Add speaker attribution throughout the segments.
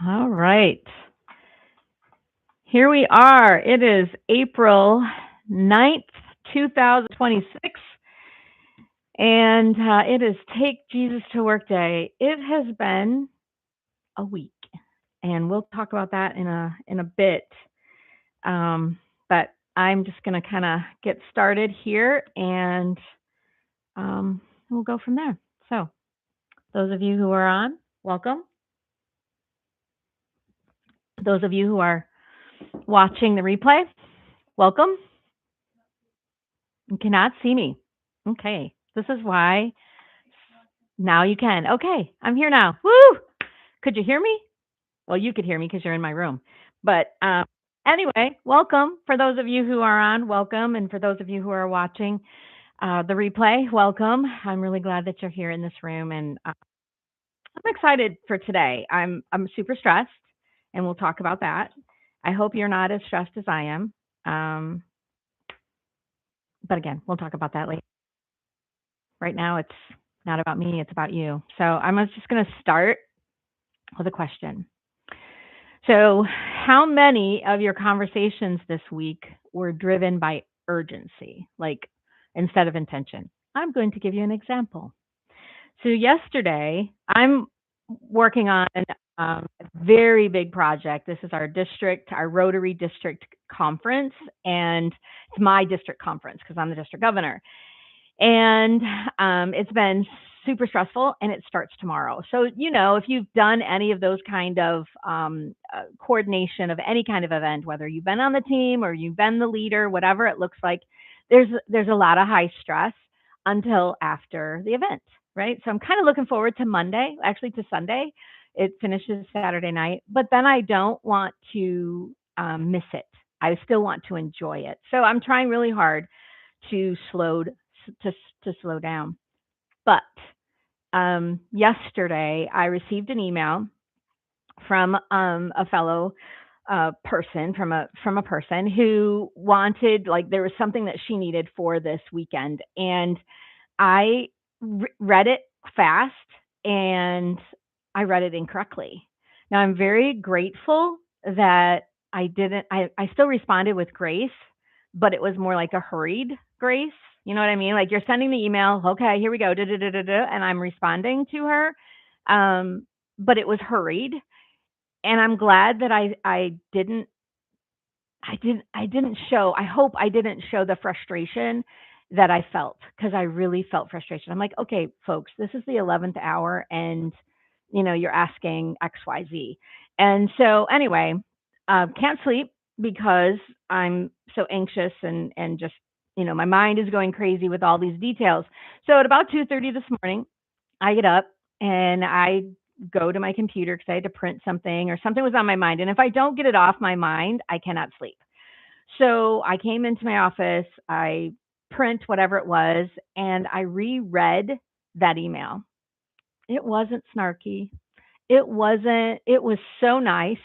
Speaker 1: All right. Here we are. It is April 9th, 2026, and it is Take Jesus to Work Day. It has been a week, and we'll talk about that in a bit. But I'm just going to kind of get started here, and um, we'll go from there. So, those of you who are on, welcome. Those of you who are watching the replay, welcome. You cannot see me. Okay. This is why now you can. Okay. I'm here now. Woo! Could you hear me? Well, you could hear me because you're in my room. But anyway, welcome. For those of you who are on, welcome. And for those of you who are watching the replay, welcome. I'm really glad that you're here in this room. And I'm excited for today. I'm super stressed, and we'll talk about that. I hope you're not as stressed as I am. Um, but again, we'll talk about that later. Right now, it's not about me, it's about you. So I'm just going to start with a question. So, how many of your conversations this week were driven by urgency, like instead of intention? I'm going to give you an example. So, yesterday, I'm working on a very big project. This is our district, our Rotary District conference, and it's my district conference because I'm the district governor. And it's been super stressful, and it starts tomorrow. So, if you've done any of those kind of coordination of any kind of event, whether you've been on the team or you've been the leader, whatever it looks like, there's a lot of high stress until after the event, right? So I'm kind of looking forward to Monday, actually to Sunday. It finishes Saturday night, but then I don't want to miss it. I still want to enjoy it. So I'm trying really hard to to, to slow down. But yesterday, I received an email from a fellow person from a person who wanted, like, there was something that she needed for this weekend, and I read it fast, and I read it incorrectly. Now I'm very grateful that I didn't. I still responded with grace, but it was more like a hurried grace. You know what I mean? Like, you're sending the email, okay, here we go, da da da da da, and I'm responding to her. But it was hurried, and I'm glad that I didn't show. I hope I didn't show the frustration that I felt, because I really felt frustration. I'm like, okay, folks, this is the 11th hour, and you're asking XYZ. And so anyway, can't sleep because I'm so anxious, and just, my mind is going crazy with all these details. So at about 2:30 this morning, I get up and I go to my computer because I had to print something, or something was on my mind. And if I don't get it off my mind, I cannot sleep. So I came into my office, I print whatever it was, and I reread that email. It wasn't snarky. It was so nice.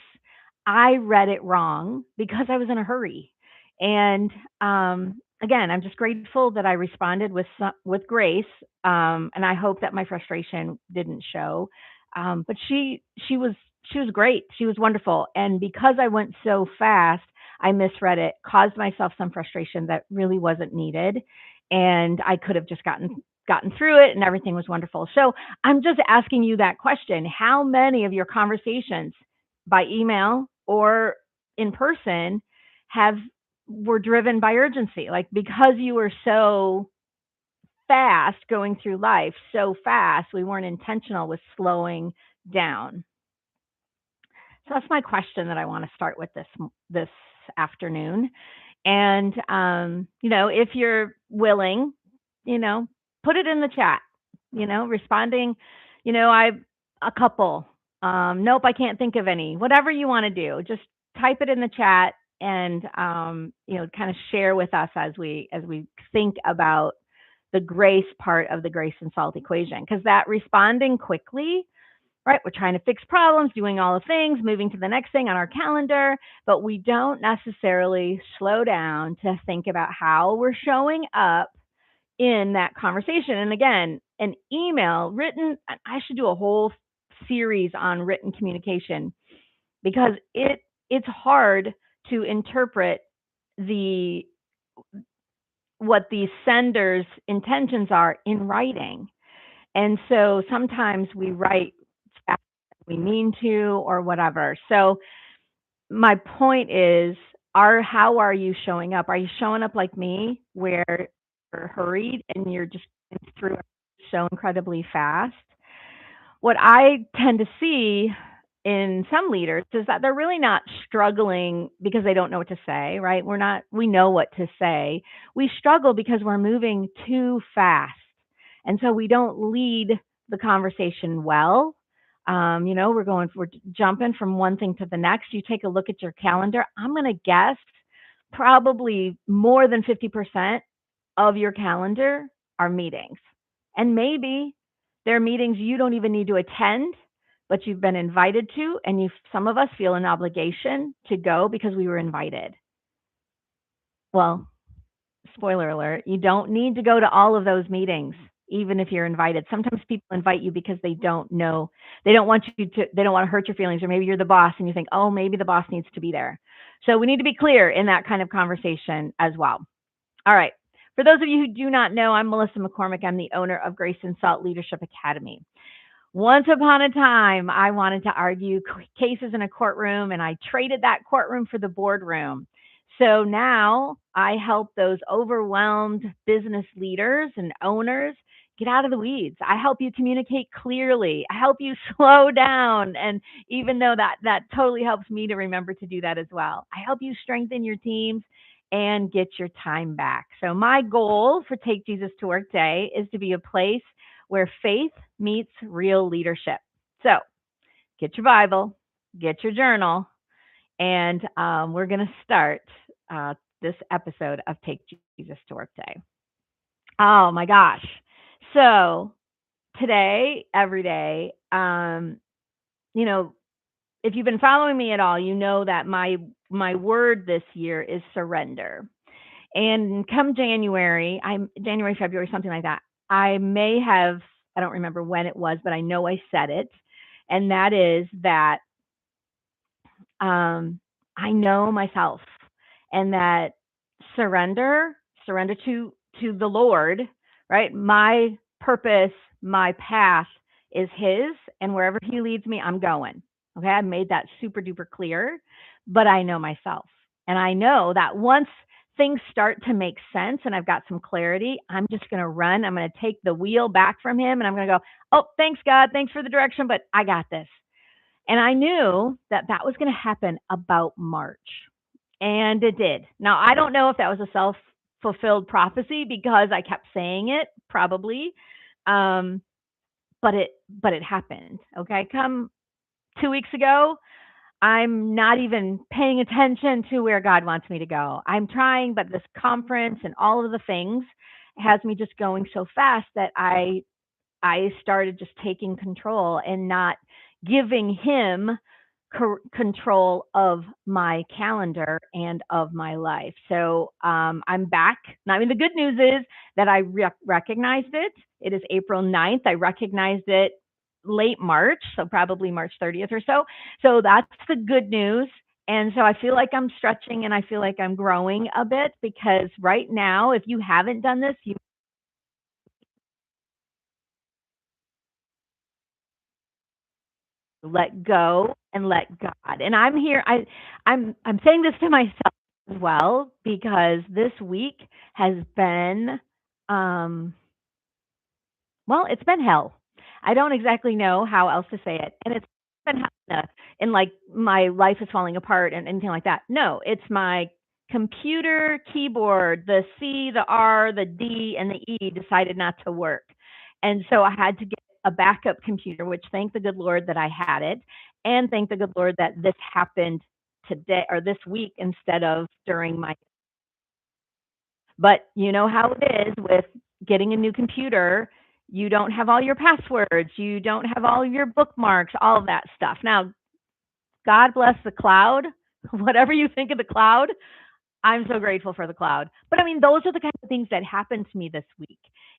Speaker 1: I read it wrong because I was in a hurry. And again, I'm just grateful that I responded with grace. And I hope that my frustration didn't show. But she was great. She was wonderful. And because I went so fast, I misread it, caused myself some frustration that really wasn't needed. And I could have just gotten through it, and everything was wonderful. So I'm just asking you that question. How many of your conversations by email or in person have were driven by urgency? Like, because you were so fast going through life, so fast, we weren't intentional with slowing down. So that's my question that I want to start with this afternoon. And if you're willing, you know, put it in the chat. Responding, I a couple. Nope, I can't think of any. Whatever you want to do, just type it in the chat, and kind of share with us as we think about the grace part of the grace and salt equation, because that responding quickly, right? We're trying to fix problems, doing all the things, moving to the next thing on our calendar, but we don't necessarily slow down to think about how we're showing up in that conversation. And again, an email written, I should do a whole series on written communication. because it's hard to interpret the what the sender's intentions are in writing. And so sometimes we write faster than we mean to or whatever. So my point is, how are you showing up? Are you showing up like me, where you're hurried and you're just going through it so incredibly fast? What I tend to see in some leaders is that they're really not struggling because they don't know what to say, right? We know what to say. We struggle because we're moving too fast. And so we don't lead the conversation well. We're jumping from one thing to the next. You take a look at your calendar. I'm going to guess probably more than 50% of your calendar are meetings. And maybe there are meetings you don't even need to attend, but you've been invited to, and some of us feel an obligation to go because we were invited. Well, spoiler alert, you don't need to go to all of those meetings, even if you're invited. Sometimes people invite you because they don't know, they don't want to hurt your feelings, or maybe you're the boss and you think, oh, maybe the boss needs to be there. So we need to be clear in that kind of conversation as well. All right. For those of you who do not know, I'm Melissa McCormick. I'm the owner of Grace and Salt Leadership Academy. Once upon a time, I wanted to argue cases in a courtroom, and I traded that courtroom for the boardroom. So now I help those overwhelmed business leaders and owners get out of the weeds. I help you communicate clearly. I help you slow down. And even though that totally helps me to remember to do that as well, I help you strengthen your teams and get your time back. So my goal for Take Jesus to Work Day is to be a place where faith meets real leadership. So get your Bible, get your journal, and we're going to start this episode of Take Jesus to Work Day. Oh my gosh. So today, every day, if you've been following me at all, you know that my word this year is surrender. And come January, February, something like that, I don't remember when it was, but I know I said it. And that is that I know myself, and that surrender to the Lord, right? My purpose, my path is His, and wherever He leads me, I'm going. Okay, I made that super duper clear, but I know myself, and I know that once things start to make sense and I've got some clarity, I'm just going to run. I'm going to take the wheel back from Him, and I'm going to go, oh, thanks God, thanks for the direction, but I got this. And I knew that was going to happen about March. And it did. Now, I don't know if that was a self-fulfilled prophecy because I kept saying it, probably. But it happened. Okay. Come 2 weeks ago, I'm not even paying attention to where God wants me to go. I'm trying, but this conference and all of the things has me just going so fast that I started just taking control and not giving Him control of my calendar and of my life. So I'm back. Now, I mean, the good news is that I recognized it. It is April 9th. I recognized it late March, so probably March 30th or so. So that's the good news. And so I feel like I'm stretching and I feel like I'm growing a bit, because right now, if you haven't done this, you let go and let God. And I'm here. I'm saying this to myself as well, because this week has been it's been hell. I don't exactly know how else to say it. And it's been hell in like my life is falling apart and anything like that. No, it's my computer keyboard, the C, the R, the D, and the E decided not to work. And so I had to get a backup computer, which thank the good Lord that I had it. And thank the good Lord that this happened today or this week instead of during my. But you know how it is with getting a new computer. You don't have all your passwords. You don't have all your bookmarks, all of that stuff. Now, God bless the cloud. Whatever you think of the cloud, I'm so grateful for the cloud. But I mean, those are the kinds of things that happened to me this week.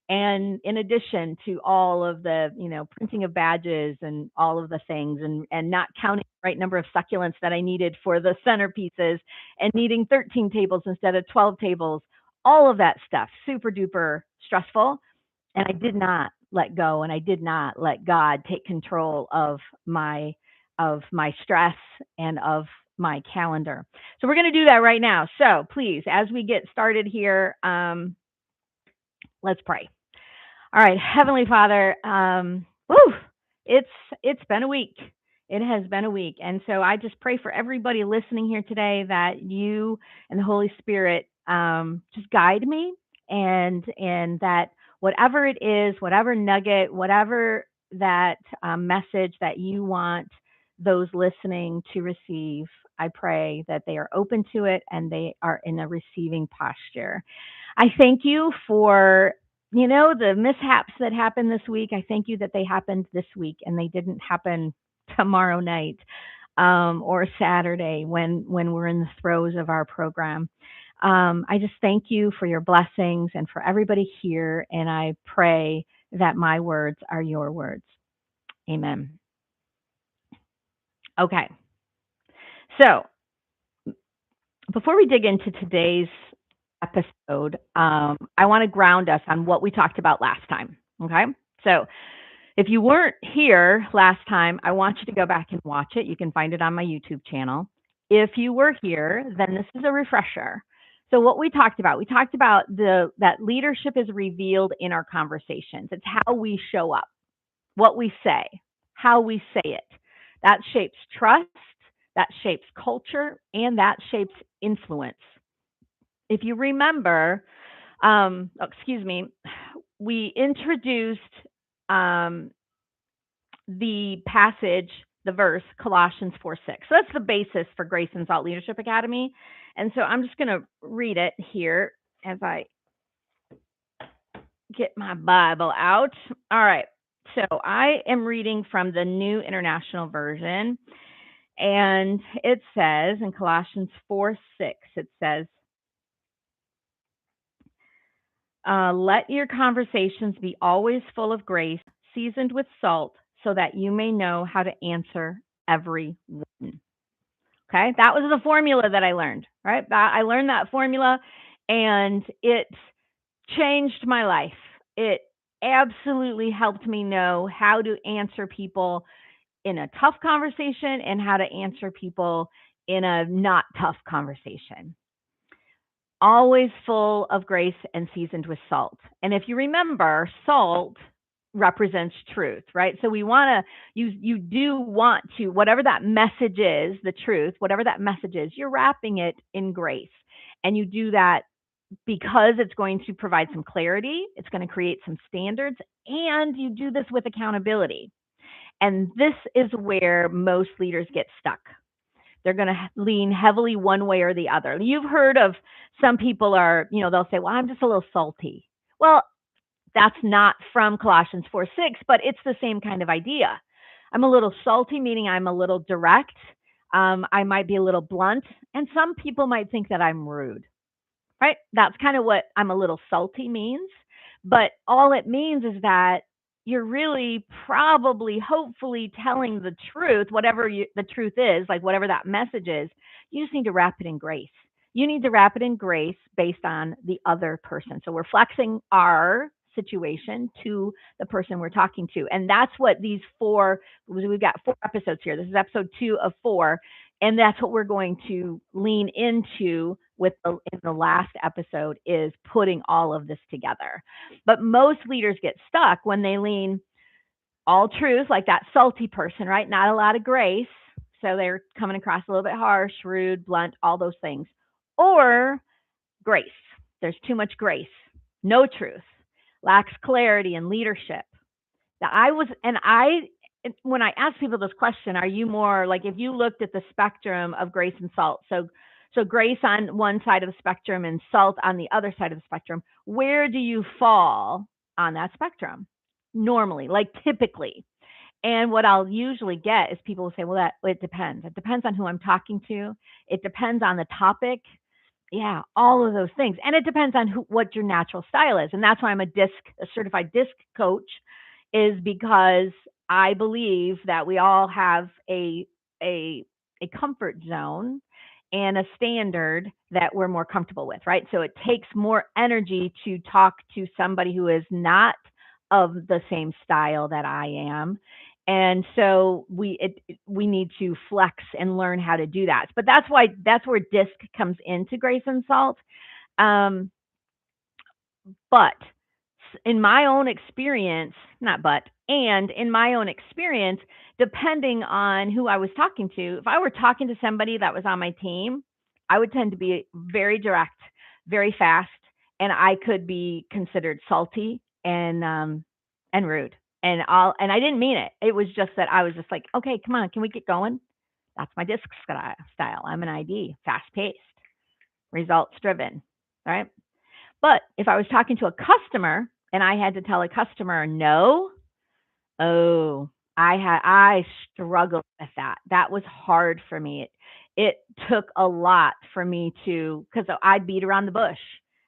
Speaker 1: And in addition to all of the, printing of badges and all of the things, and not counting the right number of succulents that I needed for the centerpieces, and needing 13 tables instead of 12 tables, all of that stuff, super duper stressful. And I did not let go, and I did not let God take control of my stress and of my calendar. So we're going to do that right now. So please, as we get started here, let's pray. All right, Heavenly Father, it's been a week. It has been a week, and so I just pray for everybody listening here today that you and the Holy Spirit just guide me, and that whatever it is, whatever nugget, whatever that message that you want those listening to receive, I pray that they are open to it and they are in a receiving posture. I thank you for the mishaps that happened this week. I thank you that they happened this week and they didn't happen tomorrow night or Saturday when we're in the throes of our program. I just thank you for your blessings and for everybody here. And I pray that my words are your words. Amen. Okay. So before we dig into today's episode, I want to ground us on what we talked about last time. Okay. So if you weren't here last time, I want you to go back and watch it. You can find it on my YouTube channel. If you were here, then this is a refresher. So what we talked about that leadership is revealed in our conversations. It's how we show up, what we say, how we say it. That shapes trust, that shapes culture, and that shapes influence. If you remember, we introduced the passage, the verse, Colossians 4:6. So that's the basis for Grace and Salt Leadership Academy. And so I'm just going to read it here as I get my Bible out. All right. So I am reading from the New International Version. And it says in Colossians 4:6, it says, let your conversations be always full of grace, seasoned with salt, so that you may know how to answer everyone. Okay, that was the formula that I learned, right? I learned that formula and it changed my life. It absolutely helped me know how to answer people in a tough conversation and how to answer people in a not tough conversation. Always full of grace and seasoned with salt. And if you remember, salt represents truth, right? So we want to, you do want to, whatever that message is, the truth, whatever that message is, you're wrapping it in grace. And you do that because it's going to provide some clarity, it's going to create some standards, and you do this with accountability. And this is where most leaders get stuck. They're going to lean heavily one way or the other. You've heard of some people are, they'll say, well, I'm just a little salty. Well, that's not from Colossians 4:6, but it's the same kind of idea. I'm a little salty, meaning I'm a little direct. I might be a little blunt, and some people might think that I'm rude, right? That's kind of what I'm a little salty means. But all it means is that you're really probably, hopefully telling the truth, whatever the truth is, like whatever that message is. You just need to wrap it in grace. You need to wrap it in grace based on the other person. So we're flexing our situation to the person we're talking to. And that's what we've got 4 episodes here. This is episode 2 of 4. And that's what we're going to lean into in the last episode, is putting all of this together. But most leaders get stuck when they lean all truth, like that salty person, right? Not a lot of grace. So they're coming across a little bit harsh, rude, blunt, all those things. Or grace. There's too much grace, no truth, lacks clarity and leadership. When I ask people this question, are you more like, if you looked at the spectrum of grace and salt, so grace on one side of the spectrum and salt on the other side of the spectrum, where do you fall on that spectrum? Normally, like typically. And what I'll usually get is people will say, well, it depends. It depends on who I'm talking to. It depends on the topic. Yeah, all of those things. And it depends on what your natural style is. And that's why I'm a certified disc coach, is because I believe that we all have a a comfort zone and a standard that we're more comfortable with, right? So it takes more energy to talk to somebody who is not of the same style that I am. And so we need to flex and learn how to do that. But that's where disc comes into Grace and Salt. Um, but in my own experience, not but, and in my own experience, depending on who I was talking to, if I were talking to somebody that was on my team, I would tend to be very direct, very fast, and I could be considered salty and rude. And I didn't mean it. It was just that I was just like, okay, come on, can we get going? That's my disc style. I'm an ID, fast paced, results driven, right? But if I was talking to a customer and I had to tell a customer no, oh, I struggled with that. That was hard for me. It took a lot for me to, because I'd beat around the bush.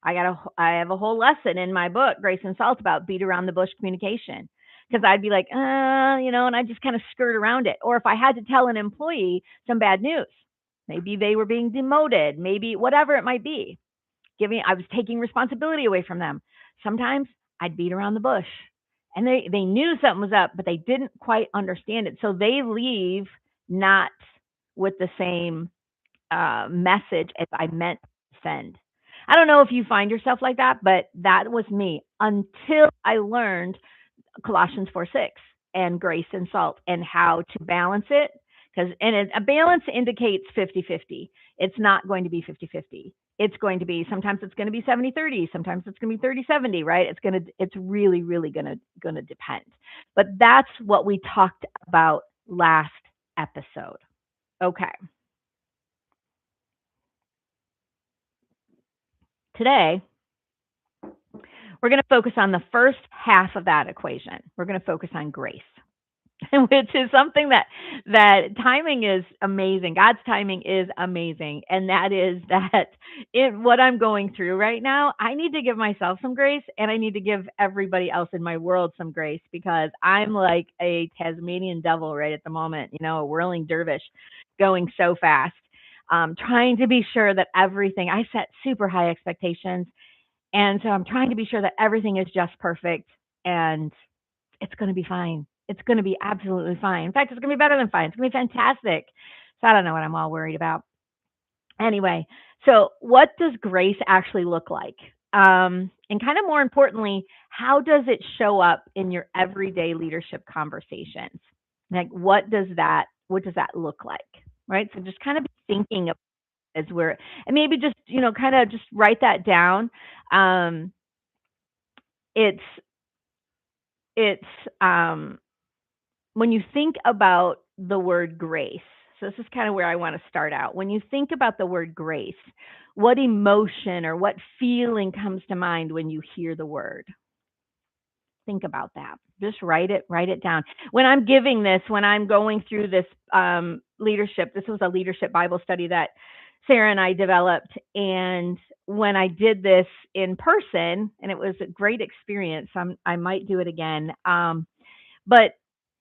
Speaker 1: I have a whole lesson in my book, Grace and Salt, about beat around the bush communication. Because I'd be like, and I just kind of skirt around it. Or if I had to tell an employee some bad news, maybe they were being demoted, maybe whatever it might be, I was taking responsibility away from them. Sometimes I'd beat around the bush, and they knew something was up, but they didn't quite understand it. So they leave not with the same message as I meant to send. I don't know if you find yourself like that, but that was me until I learned Colossians 4:6 and Grace and Salt and how to balance it. A balance indicates 50-50. It's not going to be 50-50. It's going to be, sometimes it's going to be 70-30, sometimes it's going to be 30-70, right? It's really, really going to depend. But that's what we talked about last episode. Okay. Today, we're going to focus on the first half of that equation. We're going to focus on grace. Which is something that timing is amazing. God's timing is amazing, and that is that in what I'm going through right now, I need to give myself some grace, and I need to give everybody else in my world some grace, because I'm like a Tasmanian devil right at the moment, a whirling dervish, going so fast. Trying to be sure that I set super high expectations, and so I'm trying to be sure that everything is just perfect, and it's going to be fine. It's going to be absolutely fine. In fact, it's going to be better than fine. It's going to be fantastic. So I don't know what I'm all worried about. Anyway, so what does grace actually look like? And kind of more importantly, how does it show up in your everyday leadership conversations? Like, what does that look like? Right. So just kind of be thinking of as we're, and maybe just, kind of just write that down. Um, it's, it's, when you think about the word grace, so this is kind of where I want to start out. When you think about the word grace, what emotion or what feeling comes to mind when you hear the word? Think about that. Just write it down. When I'm going through this leadership, this was a leadership Bible study that Sarah and I developed. And when I did this in person, and it was a great experience, I might do it again. But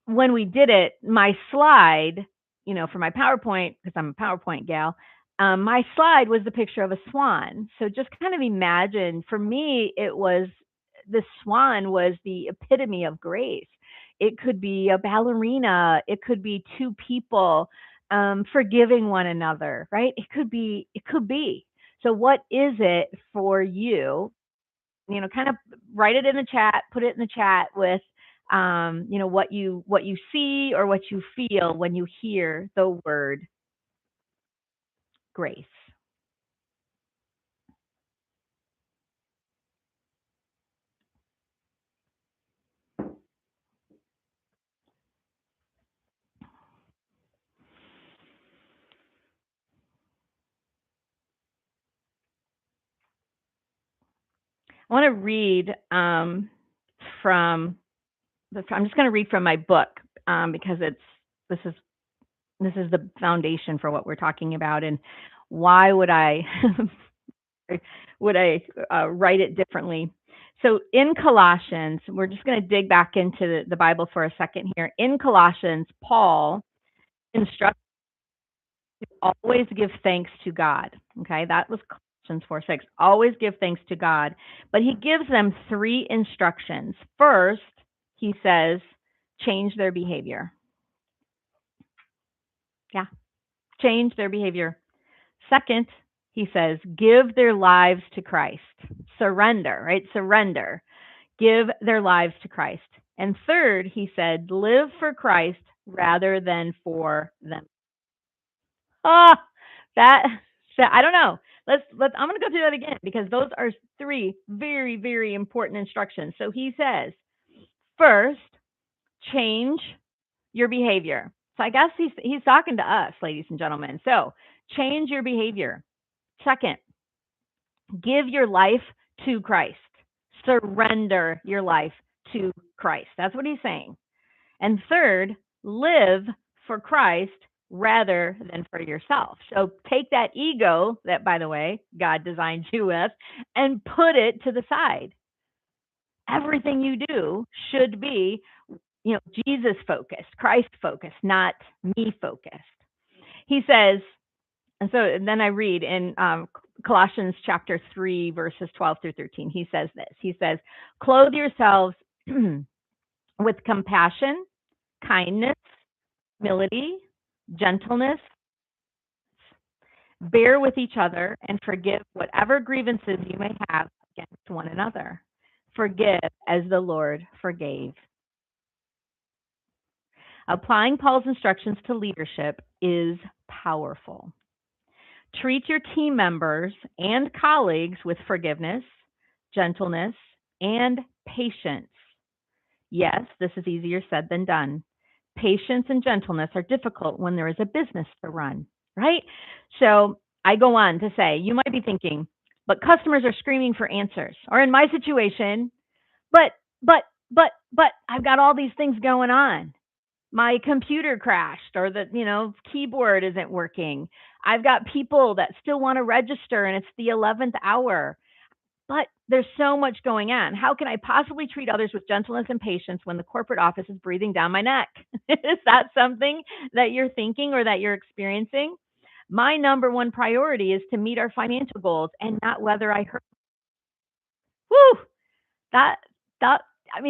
Speaker 1: when we did it, my slide, for my PowerPoint, because I'm a PowerPoint gal, my slide was the picture of a swan. So just kind of imagine, for me, the swan was the epitome of grace. It could be a ballerina. It could be two people forgiving one another, right? It could be. So what is it for you? Kind of write it in the chat, put it in the chat with, what you see or what you feel when you hear the word grace. I want to read from I'm just going to read from my book, because this is this is the foundation for what we're talking about. And why would I would I write it differently? So in Colossians, we're just going to dig back into the Bible for a second here. In Colossians, Paul instructs to always give thanks to God. Okay, that was Colossians 4:6. Always give thanks to God. But he gives them three instructions. First, he says, change their behavior. Yeah, change their behavior. Second, he says, give their lives to Christ. Surrender, right? Surrender. Give their lives to Christ. And third, he said, live for Christ rather than for them. Ah, that, I don't know. I'm going to go through that again because those are three very, very important instructions. So he says, first, change your behavior. So I guess he's talking to us, ladies and gentlemen. So change your behavior. Second, give your life to Christ. Surrender your life to Christ. That's what he's saying. And third, live for Christ rather than for yourself. So take that ego that, by the way, God designed you with and put it to the side. Everything you do should be, Jesus focused, Christ focused, not me focused. He says, and then I read in Colossians chapter 3, verses 12 through 13. He says this. He says, clothe yourselves with compassion, kindness, humility, gentleness, bear with each other, and forgive whatever grievances you may have against one another. Forgive as the Lord forgave. Applying Paul's instructions to leadership is powerful. Treat your team members and colleagues with forgiveness, gentleness, and patience. Yes, this is easier said than done. Patience and gentleness are difficult when there is a business to run, right? So I go on to say, you might be thinking, but customers are screaming for answers. Or in my situation, but, I've got all these things going on. My computer crashed, or the keyboard isn't working. I've got people that still want to register and it's the 11th hour. But there's so much going on. How can I possibly treat others with gentleness and patience when the corporate office is breathing down my neck? Is that something that you're thinking or that you're experiencing? My number one priority is to meet our financial goals and not whether I heard. Woo! That that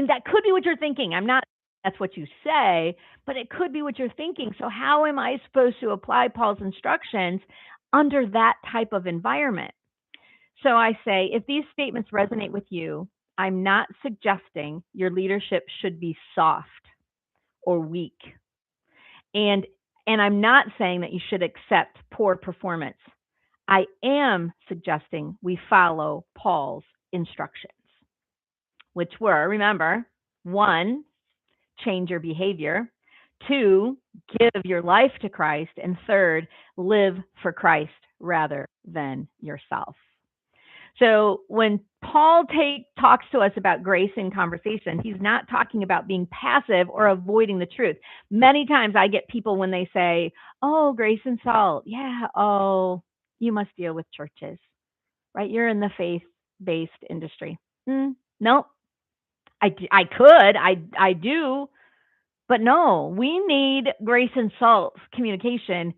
Speaker 1: that could be what you're thinking. I'm not that's what you say, but it could be what you're thinking. So how am I supposed to apply Paul's instructions under that type of environment? So I say, if these statements resonate with you, I'm not suggesting your leadership should be soft or weak. And I'm not saying that you should accept poor performance. I am suggesting we follow Paul's instructions, which were, remember, 1, change your behavior. 2, give your life to Christ. And 3rd, live for Christ rather than yourself. So when Paul talks to us about grace in conversation, he's not talking about being passive or avoiding the truth. Many times I get people when they say, oh, grace and salt. Yeah. Oh, you must deal with churches, right? You're in the faith-based industry. No, I could. I do. But no, we need grace and salt communication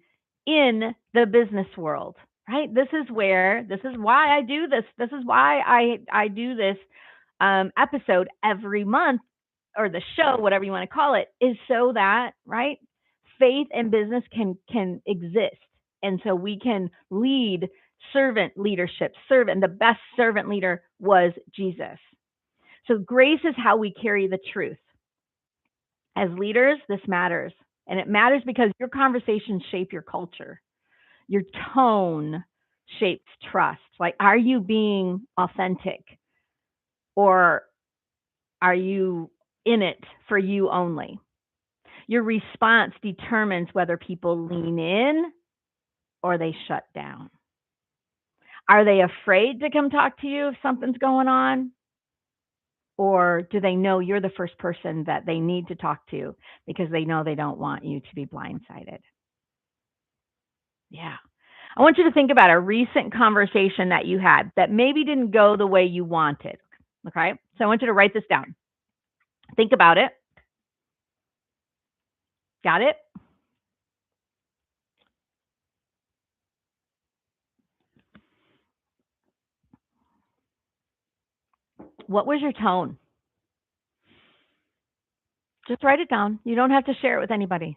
Speaker 1: in the business world, right? This is why I do this. This is why I do this episode every month, or the show, whatever you want to call it, is so that, right, faith and business can exist. And so we can lead servant leadership. The best servant leader was Jesus. So grace is how we carry the truth. As leaders, this matters. And it matters because your conversations shape your culture. Your tone shapes trust. Like, are you being authentic? Or are you in it for you only? Your response determines whether people lean in or they shut down. Are they afraid to come talk to you if something's going on? Or do they know you're the first person that they need to talk to because they know they don't want you to be blindsided? Yeah. I want you to think about a recent conversation that you had that maybe didn't go the way you wanted. Okay. So I want you to write this down. Think about it. Got it? What was your tone? Just write it down. You don't have to share it with anybody.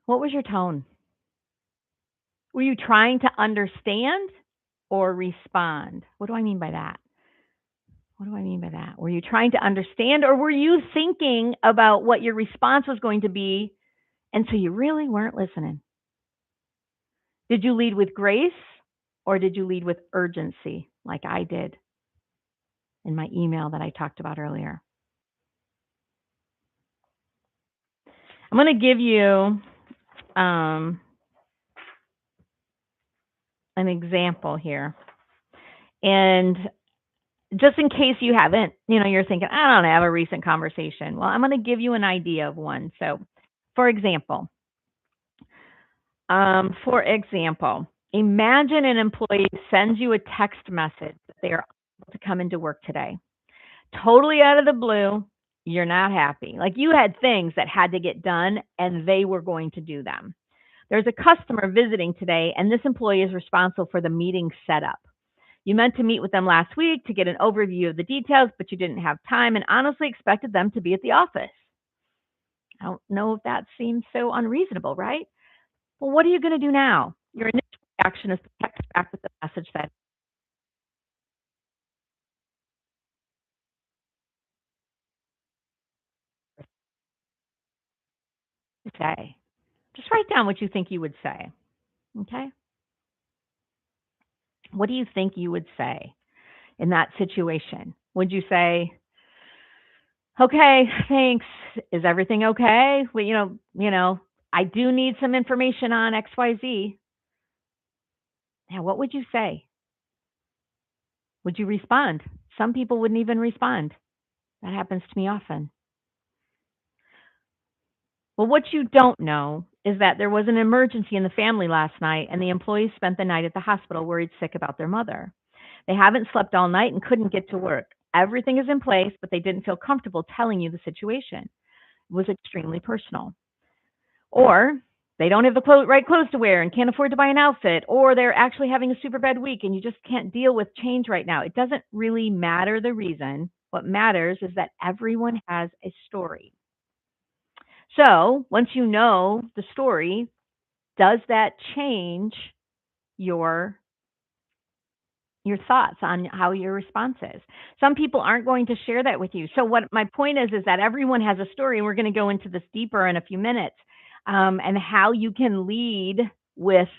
Speaker 1: What was your tone? Were you trying to understand or respond? What do I mean by that? What do I mean by that? Were you trying to understand or were you thinking about what your response was going to be? And so you really weren't listening. Did you lead with grace or did you lead with urgency like I did in my email that I talked about earlier? I'm going to give you an example here. And just in case you haven't, you're thinking, I don't have a recent conversation. Well, I'm going to give you an idea of one. So, for example, imagine an employee sends you a text message that they are able to come into work today. Totally out of the blue, you're not happy. Like you had things that had to get done and they were going to do them. There's a customer visiting today, and this employee is responsible for the meeting setup. You meant to meet with them last week to get an overview of the details, but you didn't have time and honestly expected them to be at the office. I don't know if that seems so unreasonable, right? Well, what are you going to do now? Your initial reaction is to text back with the message that you say. Just write down what you think you would say. Okay? What do you think you would say in that situation? Would you say, "Okay, thanks. Is everything okay? Well, I do need some information on XYZ." Now, what would you say? Would you respond? Some people wouldn't even respond. That happens to me often. Well, what you don't know is that there was an emergency in the family last night, and the employees spent the night at the hospital worried sick about their mother. They haven't slept all night and couldn't get to work. Everything is in place, but they didn't feel comfortable telling you the situation. It was extremely personal. Or they don't have the right clothes to wear and can't afford to buy an outfit, or they're actually having a super bad week and you just can't deal with change right now. It doesn't really matter the reason. What matters is that everyone has a story. So once you know the story, does that change your your thoughts on how your response is? Some people aren't going to share that with you. So what my point is that everyone has a story, and we're going to go into this deeper in a few minutes, and how you can lead with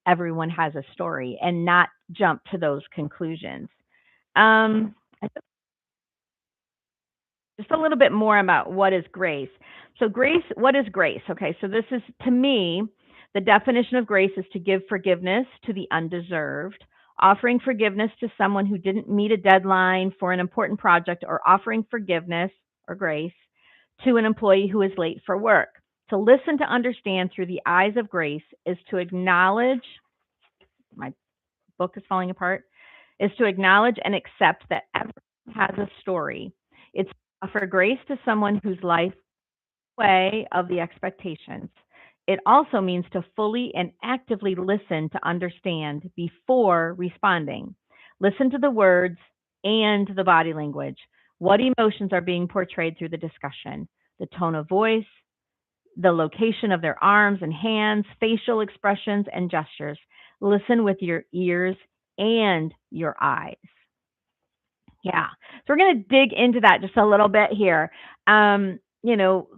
Speaker 1: everyone has a story and not jump to those conclusions. Um, just a little bit more about what is grace. So grace, what is grace? Okay, so this is, to me, the definition of grace is to give forgiveness to the undeserved, offering forgiveness to someone who didn't meet a deadline for an important project, or offering forgiveness or grace to an employee who is late for work. To listen to understand through the eyes of grace is to acknowledge, my book is falling apart, is to acknowledge and accept that everyone has a story. It's to offer grace to someone whose life way of the expectations. It also means to fully and actively listen to understand before responding. Listen to the words and the body language. What emotions are being portrayed through the discussion? The tone of voice, the location of their arms and hands, facial expressions, and gestures. Listen with your ears and your eyes. Yeah. So we're going to dig into that just a little bit here. Um, you know,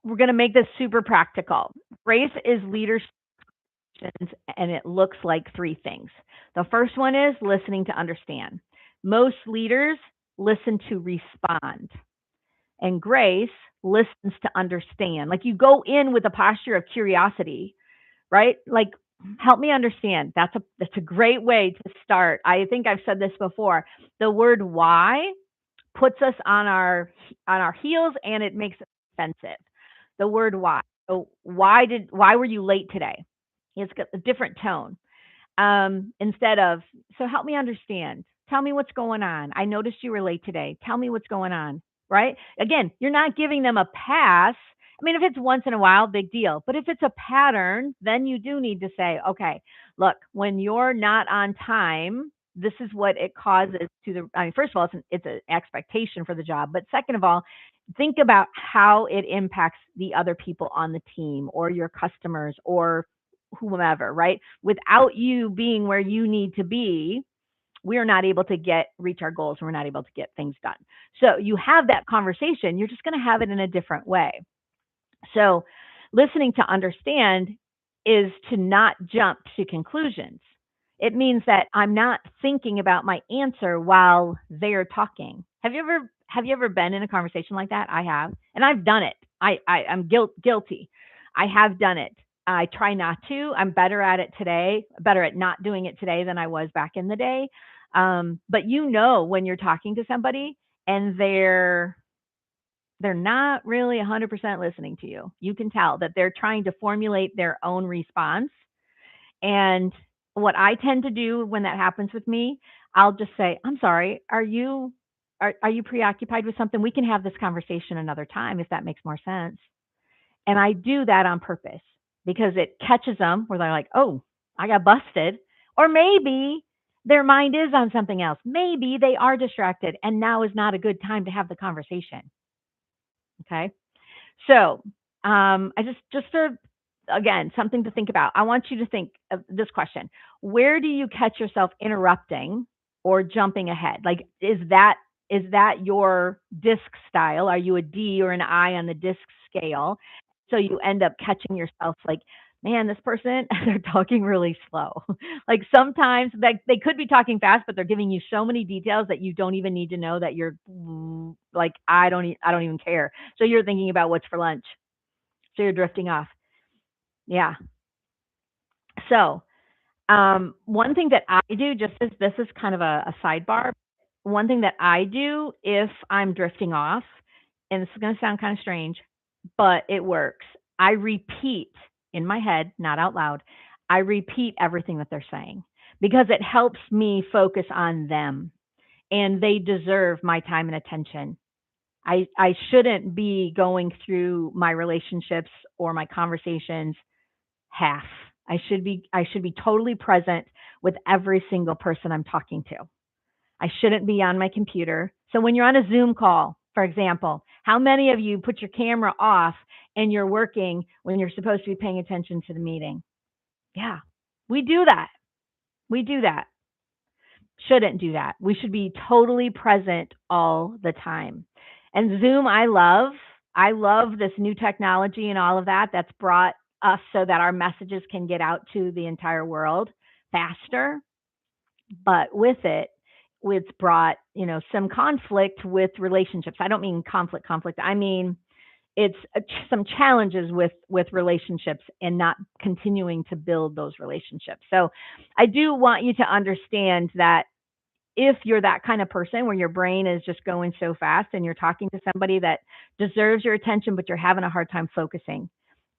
Speaker 1: we're going to make this super practical. Grace is leadership, and it looks like three things. The first one is listening to understand. Most leaders listen to respond, and grace listens to understand. Like you go in with a posture of curiosity, right? Like, help me understand. That's a great way to start. I think I've said this before. The word why puts us on our heels, and it makes it offensive. The word why. So why were you late today? It's got a different tone. Instead of, so help me understand. Tell me what's going on. I noticed you were late today. Tell me what's going on. Right? Again, you're not giving them a pass. I mean, if it's once in a while, big deal. But if it's a pattern, then you do need to say, okay, look, when you're not on time, this is what it causes to the, I mean, first of all, it's an expectation for the job. But second of all, think about how it impacts the other people on the team or your customers or whomever, right? Without you being where you need to be, we are not able to reach our goals and we're not able to get things done. So you have that conversation, you're just going to have it in a different way. So listening to understand is to not jump to conclusions. It means that I'm not thinking about my answer while they're talking. Have you ever been in a conversation like that? I have, and I've done it. I'm guilty. I have done it. I try not to. I'm better at it today, better at not doing it today than I was back in the day. But when you're talking to somebody and they're not really 100% listening to you. You can tell that they're trying to formulate their own response. And what I tend to do when that happens with me, I'll just say, "I'm sorry, are you preoccupied with something? We can have this conversation another time if that makes more sense." And I do that on purpose because it catches them where they're like, "Oh, I got busted." Or maybe their mind is on something else. Maybe they are distracted and now is not a good time to have the conversation. Okay? So, I just for again, something to think about. I want you to think of this question. Where do you catch yourself interrupting or jumping ahead? Like, is that your disc style? Are you a D or an I on the disc scale? So you end up catching yourself like, man, this person, they're talking really slow. Like sometimes they could be talking fast, but they're giving you so many details that you don't even need to know that you're like, I don't even care. So you're thinking about what's for lunch. So you're drifting off. Yeah. So one thing that I do, just as this is kind of a sidebar, one thing that I do if I'm drifting off, and this is going to sound kind of strange, but it works. I repeat in my head, not out loud, I repeat everything that they're saying because it helps me focus on them and they deserve my time and attention. I shouldn't be going through my relationships or my conversations half. I should be totally present with every single person I'm talking to. I shouldn't be on my computer. So when you're on a Zoom call, for example, how many of you put your camera off and you're working when you're supposed to be paying attention to the meeting? Yeah. We do that. We do that. Shouldn't do that. We should be totally present all the time. And Zoom, I love. I love this new technology and all of that that's brought us so that our messages can get out to the entire world faster. But with it, it's brought, some conflict with relationships. I don't mean conflict. I mean, it's some challenges with relationships and not continuing to build those relationships. So I do want you to understand that if you're that kind of person where your brain is just going so fast and you're talking to somebody that deserves your attention but you're having a hard time focusing,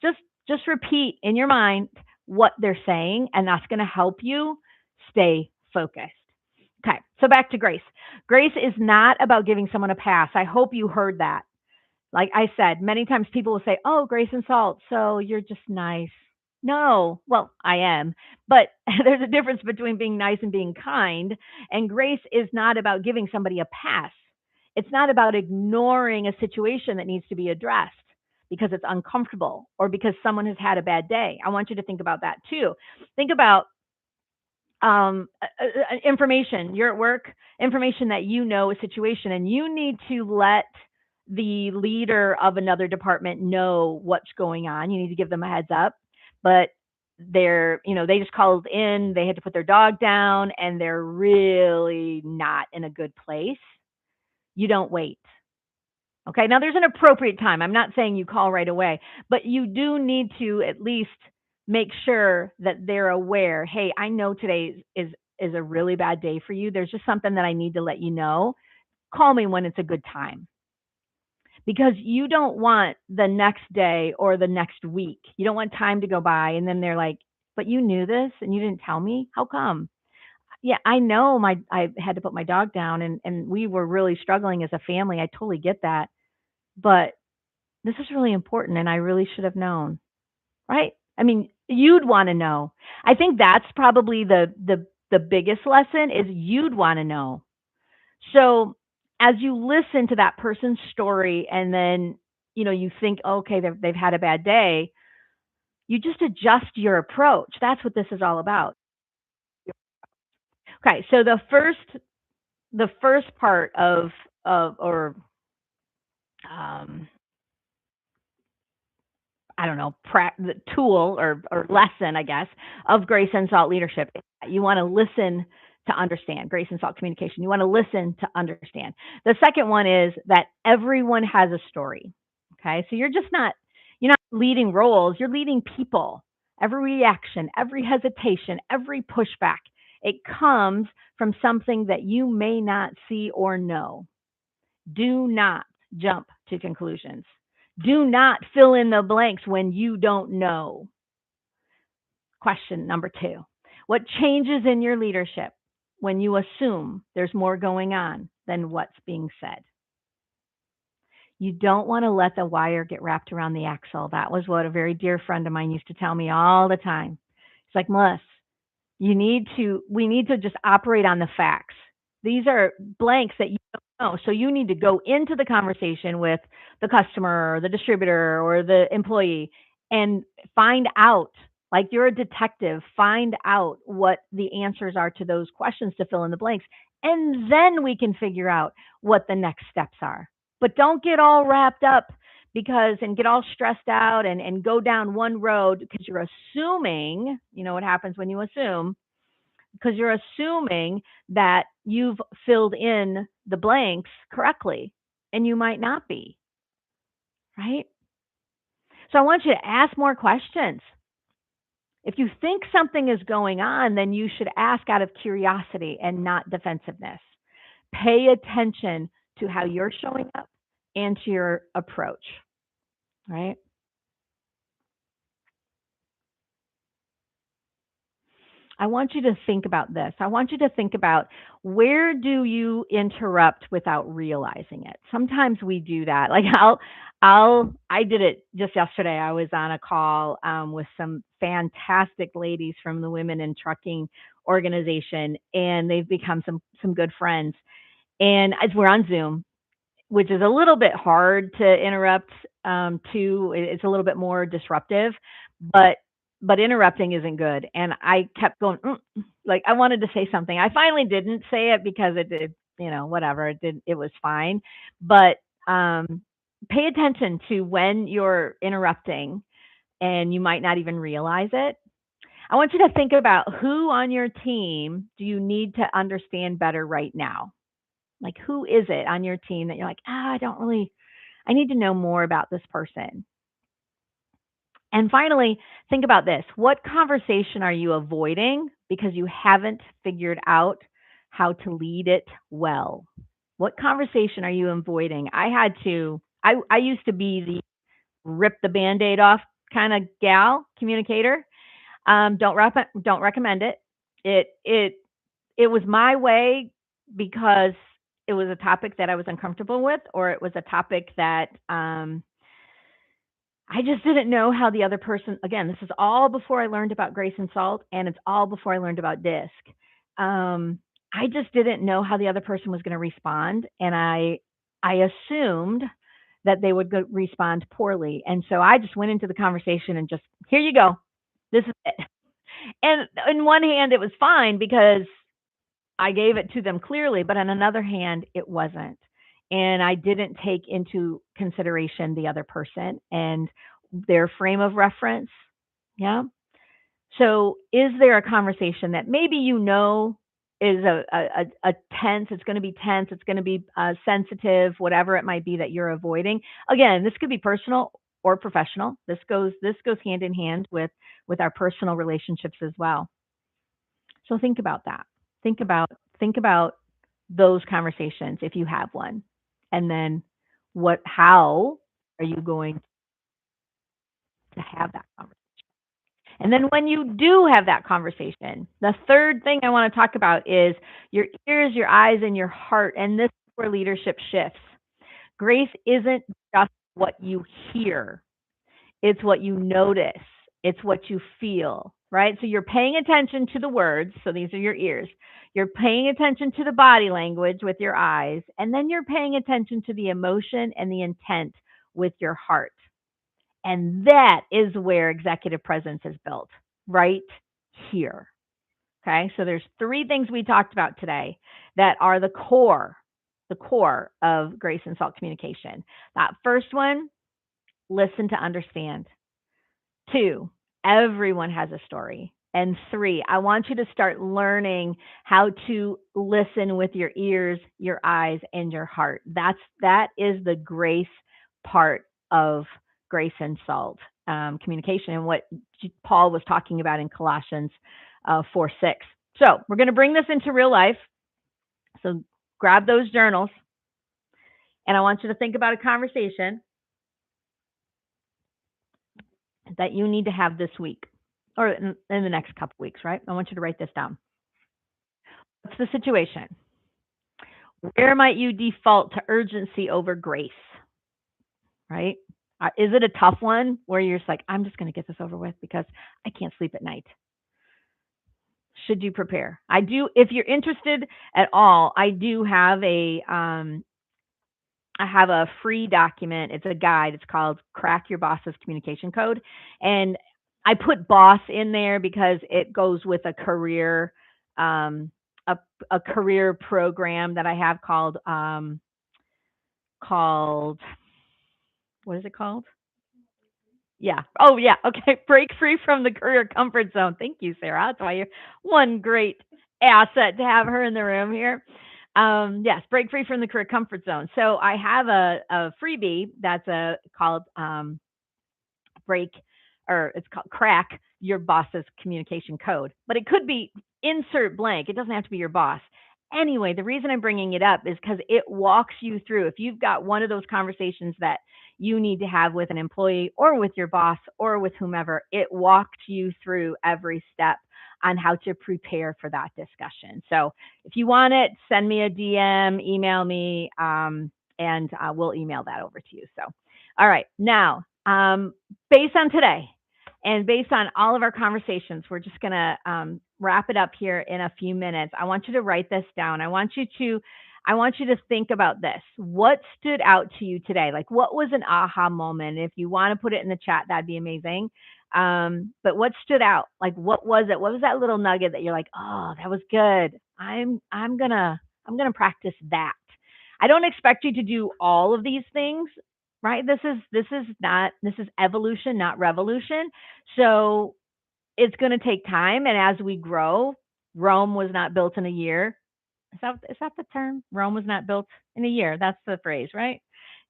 Speaker 1: just just repeat in your mind what they're saying and that's going to help you stay focused. Okay, so back to grace. Grace is not about giving someone a pass. I hope you heard that. Like I said, many times people will say, "Oh, grace and salt, so you're just nice." No, well, I am, but there's a difference between being nice and being kind. And grace is not about giving somebody a pass. It's not about ignoring a situation that needs to be addressed because it's uncomfortable or because someone has had a bad day. I want you to think about that too. Think about information. You're at work, information that a situation, and you need to let the leader of another department know what's going on. You need to give them a heads up, but they just called in. They had to put their dog down, and they're really not in a good place. You don't wait. Okay. Now there's an appropriate time. I'm not saying you call right away, but you do need to at least make sure that they're aware. Hey, I know today is a really bad day for you. There's just something that I need to let you know. Call me when it's a good time. Because you don't want the next day or the next week. You don't want time to go by and then they're like, but you knew this and you didn't tell me. How come? Yeah, I know I had to put my dog down and we were really struggling as a family. I totally get that. But this is really important and I really should have known, right? I mean, you'd want to know. I think that's probably the biggest lesson is you'd want to know. So as you listen to that person's story and then, you think, okay, they've had a bad day, you just adjust your approach. That's what this is all about. Okay, so the first part of or um, I don't know, the tool or lesson, I guess, of grace and salt leadership. You want to listen to understand grace and salt communication. You want to listen to understand. The second one is that everyone has a story. Okay. So you're not leading roles, you're leading people. Every reaction, every hesitation, every pushback, it comes from something that you may not see or know. Do not jump to conclusions. Do not fill in the blanks when you don't know. Question number 2. What changes in your leadership when you assume there's more going on than what's being said? You don't want to let the wire get wrapped around the axle. That was what a very dear friend of mine used to tell me all the time. It's like, Melissa, we need to just operate on the facts. These are blanks that you don't know. So you need to go into the conversation with the customer or the distributor or the employee and find out, like you're a detective, find out what the answers are to those questions to fill in the blanks. And then we can figure out what the next steps are. But don't get all wrapped up and get all stressed out and go down one road because you're assuming, what happens when you assume, because you're assuming that you've filled in the blanks correctly and you might not be, right? So I want you to ask more questions. If you think something is going on, then you should ask out of curiosity and not defensiveness. Pay attention to how you're showing up and to your approach, right? I want you to think about this. I want you to think about, where do you interrupt without realizing it? Sometimes we do that. Like I did it just yesterday. I was on a call with some fantastic ladies from the Women in Trucking organization, and they've become some good friends. And as we're on Zoom, which is a little bit hard to interrupt to. It's a little bit more disruptive, but interrupting isn't good. And I kept going, like I wanted to say something. I finally didn't say it because it did, whatever. It was fine. But pay attention to when you're interrupting and you might not even realize it. I want you to think about, who on your team do you need to understand better right now? Like, who is it on your team that you're like, I need to know more about this person? And finally, think about this. What conversation are you avoiding because you haven't figured out how to lead it well? What conversation are you avoiding? I used to be the rip the band-aid off kind of gal, communicator. Don't recommend it. It was my way because it was a topic that I was uncomfortable with, or it was a topic that I just didn't know how the other person. Again, this is all before I learned about Grace and Salt, and it's all before I learned about DISC. I just didn't know how the other person was going to respond, and I assumed that they would respond poorly, and so I just went into the conversation and just, here you go, this is it. And in one hand, it was fine because I gave it to them clearly, but on another hand, it wasn't. And I didn't take into consideration the other person and their frame of reference. Yeah. So, is there a conversation that maybe is a tense? It's going to be tense. It's going to be sensitive, whatever it might be that you're avoiding. Again, this could be personal or professional. This goes hand in hand with our personal relationships as well. So think about that. Think about think about those conversations if you have one. And then how are you going to have that conversation? And then when you do have that conversation, the third thing I want to talk about is your ears, your eyes, and your heart. And this is where leadership shifts. Grace isn't just what you hear, it's what you notice, it's what you feel, right? So you're paying attention to the words. So these are your ears. You're paying attention to the body language with your eyes, and then you're paying attention to the emotion and the intent with your heart. And that is where executive presence is built, right here. Okay. So there's three things we talked about today that are the core of grace and salt communication. That first one, listen to understand. Two, everyone has a story. And three, I want you to start learning how to listen with your ears, your eyes, and your heart. That is the grace part of grace and salt communication, and what Paul was talking about in Colossians 4:6. So we're going to bring this into real life. So grab those journals, and I want you to think about a conversation that you need to have this week or in the next couple weeks, right? I want you to write this down. What's the situation? Where might you default to urgency over grace, right? Is it a tough one where you're just like, I'm just going to get this over with because I can't sleep at night? Should you prepare? I do. If you're interested at all, I do have I have a free document. It's a guide. It's called Crack Your Boss's Communication Code. And I put boss in there because it goes with a career, um, a career program that I have called, what is it called? Yeah. Oh, yeah. Okay. Break free from the career comfort zone. Thank you, Sarah. That's why you're one great asset to have her in the room here. Yes, break free from the career comfort zone. So I have a freebie that's called break, or it's called Crack Your Boss's Communication Code, but it could be insert blank. It doesn't have to be your boss. Anyway, the reason I'm bringing it up is because it walks you through. If you've got one of those conversations that you need to have with an employee or with your boss or with whomever, it walks you through every step on how to prepare for that discussion. So if you want it, send me a DM, email me, and we'll email that over to you. So, all right, now, based on today and based on all of our conversations, we're just going to wrap it up here in a few minutes. I want you to write this down. I want you to think about this. What stood out to you today? Like, what was an aha moment? If you want to put it in the chat, that'd be amazing. But what stood out? Like, what was it? What was that little nugget that you're like, oh, that was good. I'm gonna practice that. I don't expect you to do all of these things, right? This is evolution, not revolution. So it's going to take time, and as we grow, Rome was not built in a year. Is that the term? Rome was not built in a year. That's the phrase, right?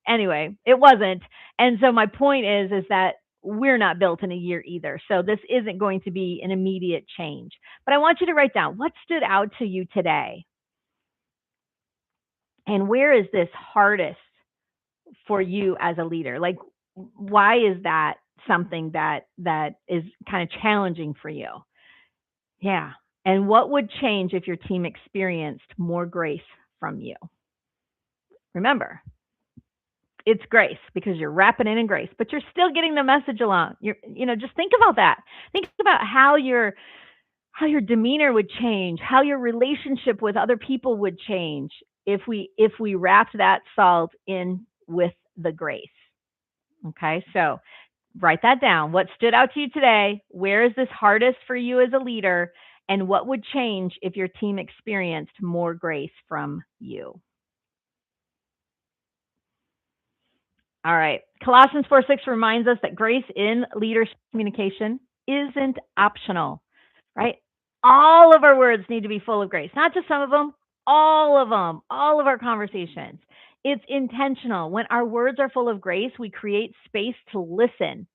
Speaker 1: Anyway, it wasn't. And so my point is that we're not built in a year either. So this isn't going to be an immediate change. But I want you to write down what stood out to you today. And where is this hardest for you as a leader? Like, why is that something that is kind of challenging for you? Yeah. And what would change if your team experienced more grace from you? Remember, it's grace because you're wrapping it in grace, but you're still getting the message along. Just think about that. Think about how your demeanor would change, how your relationship with other people would change if we wrapped that salt in with the grace. Okay, so write that down. What stood out to you today? Where is this hardest for you as a leader? And what would change if your team experienced more grace from you? All right. Colossians 4:6 reminds us that grace in leadership communication isn't optional, right? All of our words need to be full of grace, not just some of them, all of them, all of our conversations. It's intentional. When our words are full of grace, we create space to listen,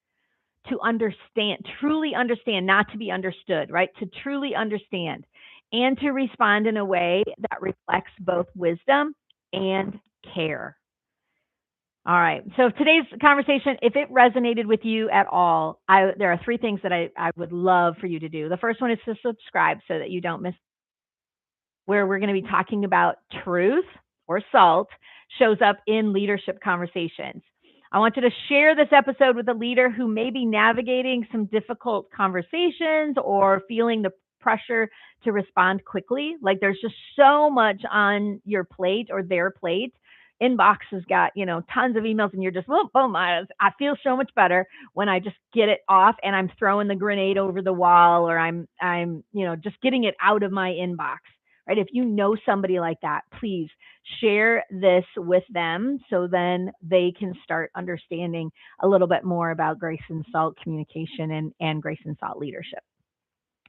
Speaker 1: to understand, truly understand, not to be understood, right? To truly understand and to respond in a way that reflects both wisdom and care. All right. So today's conversation, if it resonated with you at all, there are three things that I would love for you to do. The first one is to subscribe so that you don't miss where we're going to be talking about truth or salt shows up in leadership conversations. I want you to share this episode with a leader who may be navigating some difficult conversations or feeling the pressure to respond quickly. Like there's just so much on your plate or their plate. Inbox has got, tons of emails and you're just, boom, boom. I feel so much better when I just get it off and I'm throwing the grenade over the wall or I'm, just getting it out of my inbox. Right? If you know somebody like that, please share this with them so then they can start understanding a little bit more about Grace and Salt communication and Grace and Salt leadership.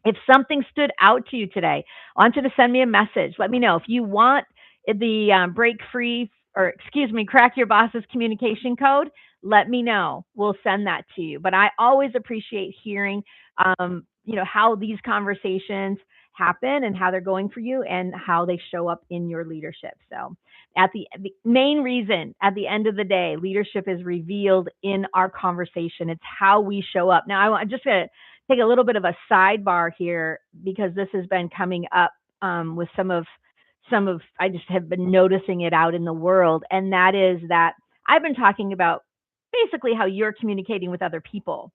Speaker 1: If something stood out to you today, I want you to send me a message. Let me know. If you want the break free, or excuse me, crack your boss's communication code, let me know. We'll send that to you. But I always appreciate hearing, how these conversations happen and how they're going for you and how they show up in your leadership. So at the main reason at the end of the day, leadership is revealed in our conversation. It's how we show up. Now, I'm just going to take a little bit of a sidebar here because this has been coming up with some of I just have been noticing it out in the world, and that is that I've been talking about basically how you're communicating with other people,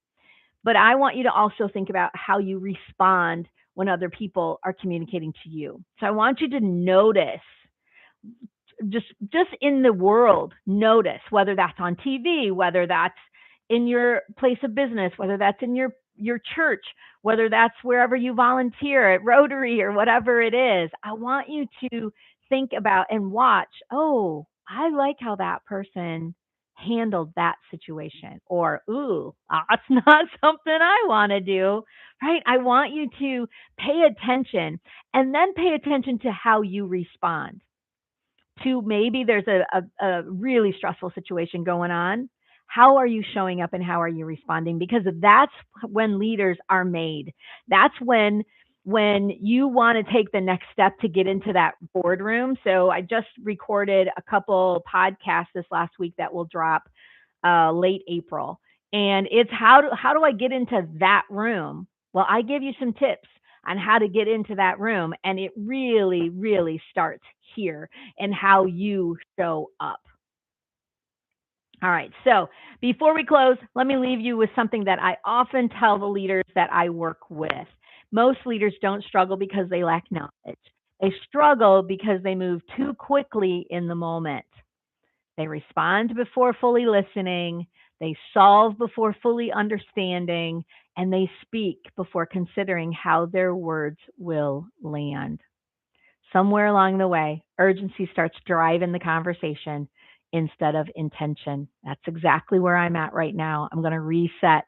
Speaker 1: but I want you to also think about how you respond when other people are communicating to you. So I want you to notice just in the world, notice whether that's on TV, whether that's in your place of business, whether that's in your church, whether that's wherever you volunteer at Rotary or whatever it is. I want you to think about and watch, oh, I like how that person handled that situation, or ooh, that's not something I want to do. Right? I want you to pay attention and then pay attention to how you respond to maybe there's a really stressful situation going on. How are you showing up and how are you responding? Because that's when leaders are made. That's when you want to take the next step to get into that boardroom. So I just recorded a couple podcasts this last week that will drop late April. And it's how do I get into that room? Well, I give you some tips on how to get into that room. And it really, really starts here and how you show up. All right. So before we close, let me leave you with something that I often tell the leaders that I work with. Most leaders don't struggle because they lack knowledge. They struggle because they move too quickly in the moment. They respond before fully listening. They solve before fully understanding. And they speak before considering how their words will land. Somewhere along the way, urgency starts driving the conversation instead of intention. That's exactly where I'm at right now. I'm going to reset.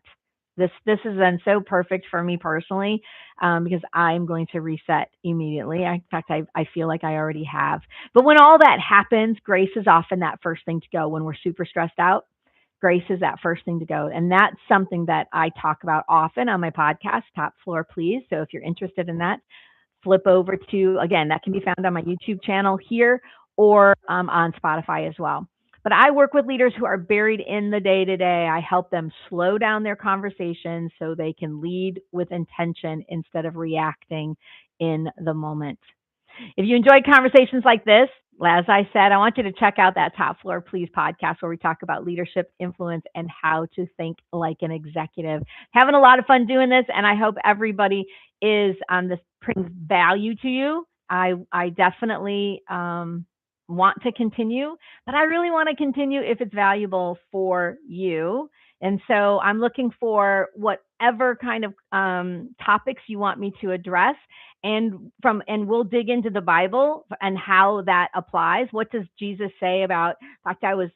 Speaker 1: This has been so perfect for me personally because I'm going to reset immediately. In fact, I feel like I already have. But when all that happens, grace is often that first thing to go. When we're super stressed out, grace is that first thing to go. And that's something that I talk about often on my podcast, Top Floor Please. So if you're interested in that, flip over to, again, that can be found on my YouTube channel here or on Spotify as well. But I work with leaders who are buried in the day-to-day. I help them slow down their conversations so they can lead with intention instead of reacting in the moment. If you enjoyed conversations like this, as I said, I want you to check out that Top Floor Please podcast where we talk about leadership, influence, and how to think like an executive. Having a lot of fun doing this, and I hope everybody is this brings value to you. I definitely want to continue, but I really want to continue if it's valuable for you. And so I'm looking for whatever kind of topics you want me to address, and we'll dig into the Bible and how that applies. What does Jesus say about? In fact, I was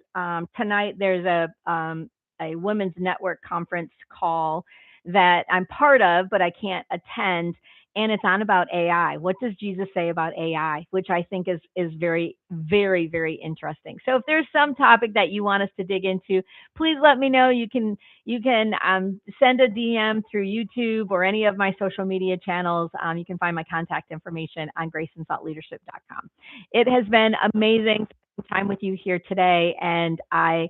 Speaker 1: tonight. There's a women's network conference call that I'm part of, but I can't attend. And it's on about AI. What does Jesus say about AI? Which I think is very, very, very interesting. So if there's some topic that you want us to dig into, please let me know. You can send a DM through YouTube or any of my social media channels. You can find my contact information on graceandsaltleadership.com. It has been amazing. time with you here today. And I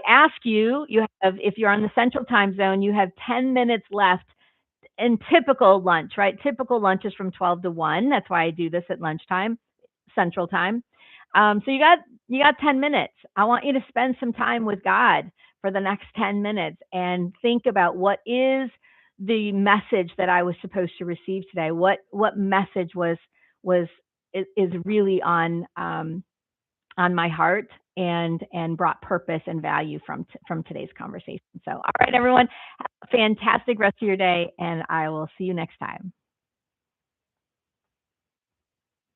Speaker 1: ask you, you have, if you're on the Central Time Zone, you have 10 minutes left in typical lunch, right? Typical lunch is from 12 to 1. That's why I do this at lunchtime, Central Time. So you got 10 minutes. I want you to spend some time with God for the next 10 minutes and think about what is the message that I was supposed to receive today. What message was is really on my heart and brought purpose and value from today's conversation. So, all right, everyone, have a fantastic rest of your day, and I will see you next time.